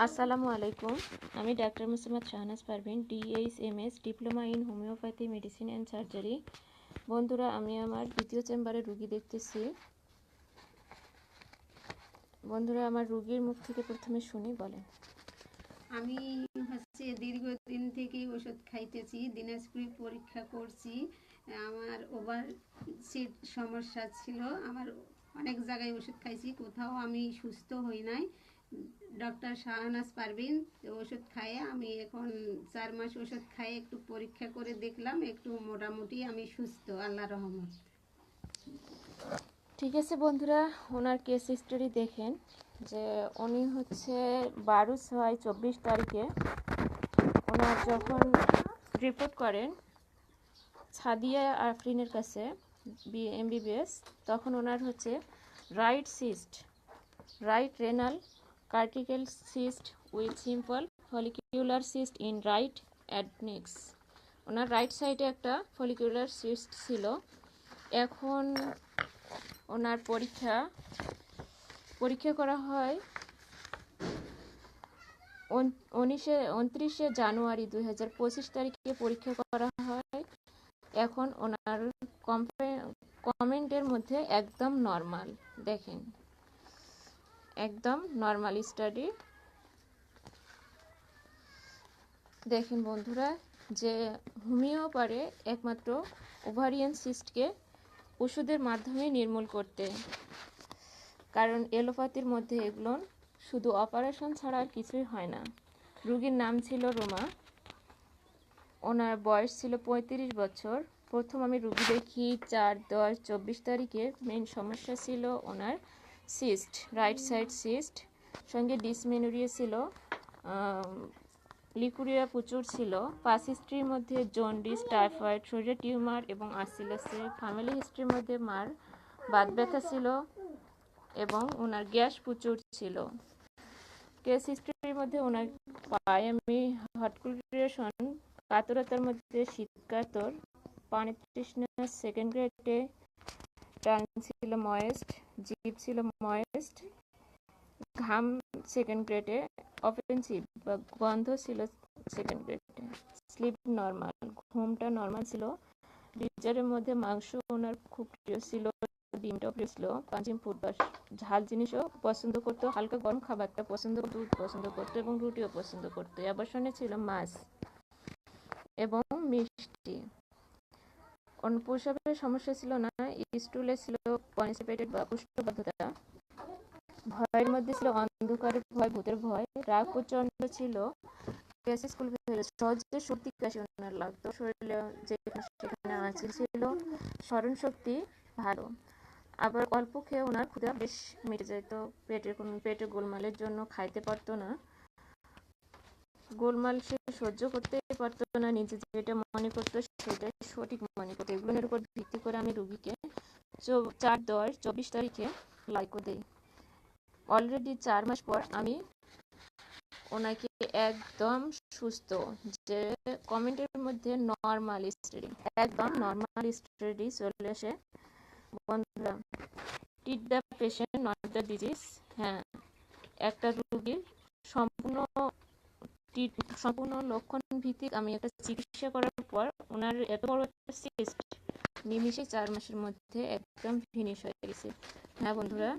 আসসালামু আলাইকুম। আমি doctor Mosammat Shahnaz Parvin, DHMS diploma in homeopathy medicine and surgery. বন্ধুরা, আমি আমার দ্বিতীয় চেম্বারে রুগী দেখতেছি। বন্ধুরা, আমার রুগীর মুখ থেকে প্রথমে শুনি, বলেন। আমি দীর্ঘদিন থেকেই ওষুধ খাইতেছি, দিনাজপুরে পরীক্ষা করছি। আমার ওভার সিট সমস্যা ছিল, আমার অনেক জায়গায় ওষুধ খাইছি, কোথাও আমি সুস্থ হই নাই। ডক্টর শাহনাজ পারভিন ওষুধ খাইয়ে আমি এখন 4 মাস ওষুধ খাইয়ে একটু পরীক্ষা করে দেখলাম, একটু মোটামুটি আমি সুস্থ, আল্লাহ রহমত। ঠিক আছে বন্ধুরা, ওনার কেস হিস্টোরি দেখেন যে উনি হচ্ছে 12/6/24 তারিখে ওনার যখন রিপোর্ট করেন সাদিয়া আফরিনের কাছে MBBS, তখন ওনার হচ্ছে right cyst, right renal cortical cyst with simple follicular cyst in right adnexa. ওনার রাইট সাইডে একটা ফলিকুলার সিস্ট ছিল। এখন ওনার পরীক্ষা করা হয় 29 জানুয়ারি 2025 তারিখে পরীক্ষা করা হয়। এখন ওনার কমেন্টের মধ্যে একদম নর্মাল, দেখেন একদম নর্মাল স্টাডি। দেখেন বন্ধুরা, যে হোমিও পারে একমাত্র ওভারিয়ান সিস্টকে ওষুধের মাধ্যমে নির্মূল করতে, কারণ এলোপ্যাথির মধ্যে এগুলো শুধু অপারেশন ছাড়া আর কিছুই হয় না। রোগীর নাম ছিল রোমা, ওনার বয়স ছিল 35 বছর। প্রথম আমি রুগী দেখি 4/10/24 তারিখে। মেইন সমস্যা ছিল ওনার সিস্ট, রাইট সাইড সিস্ট, সঙ্গে ডিসমেনোরিয়া ছিল, লিকুরিয়া প্রচুর ছিল। পাস হিস্ট্রির মধ্যে জন্ডিস, টাইফয়েড, শরীরে টিউমার এবং আসিলোসিস। ফ্যামিলি হিস্ট্রির মধ্যে মার বাত ব্যথা ছিল এবং ওনার গ্যাস প্রচুর ছিল। কেস হিস্ট্রির মধ্যে ওনার পায়ে আমি হার্টিকুলেশন, কাতরতার মধ্যে শীতকাতর, পানি তৃষ্ণা সেকেন্ড গ্রেডে, টাং ছিল ময়েস্ট, জিভ ছিল ময়েস্ট, ঘাম সেকেন্ড গ্রেডে, অফেন্সিভ বা গন্ধ ছিল সেকেন্ড গ্রেডে, স্লিপ নর্মাল, ঘুমটা নর্মাল ছিল। ডিজারের মধ্যে মাংস ওনার খুব প্রিয় ছিল, ডিমটাও প্রিয় ছিল, পাঞ্চিং ফুড বা ঝাল জিনিসও পছন্দ করতো, হালকা গরম খাবারটা পছন্দ, দুধ পছন্দ করতো এবং রুটিও পছন্দ করতো। অ্যাবর্শনে ছিল মাছ এবং মিষ্টি। প্রস্রাবের সমস্যা ছিল না, স্টুলে ছিল কনস্টিপেটেড বা কোষ্ঠবদ্ধতা। ভয়ের মধ্যে ছিল অন্ধকারের ভয়, ভূতের ভয়, রাগ প্রচন্ড ছিল, স্কুল সহজে সর্দি কাশি ওনার লাগতো, শরীরে যেখানে আঁচিল ছিল, স্মরণ শক্তি ভালো। আবার অল্প খেয়ে ওনার ক্ষুধা বেশ মিটে যেত, পেটে গোলমালের জন্য খাইতে পারতো না, গোলমাল সে সহ্য করতে পারতো না, নিজে যেটা মনে করতো সেটাই সঠিক মনে করতো। এগুলোর উপর ভিত্তি করে আমি রুগীকে 4/10/24 তারিখে লাইকো দেই। অলরেডি 4 মাস পর আমি ওনাকে একদম সুস্থ, যে কমেন্টের মধ্যে নর্মাল স্টাডি, একদম নর্মাল স্টাডি চলে আসে। বন্ধুরা, treat the patient not the disease. হ্যাঁ, একটা রুগীর সম্পূর্ণ লক্ষণ ভিত্তিক আমি একটা চিকিৎসা করার পর ওনার এত বড় একটা সিস্ট নিমিষে 4 মাসের মধ্যে একদম ফিনিশ হয়ে গেছে। হ্যাঁ বন্ধুরা,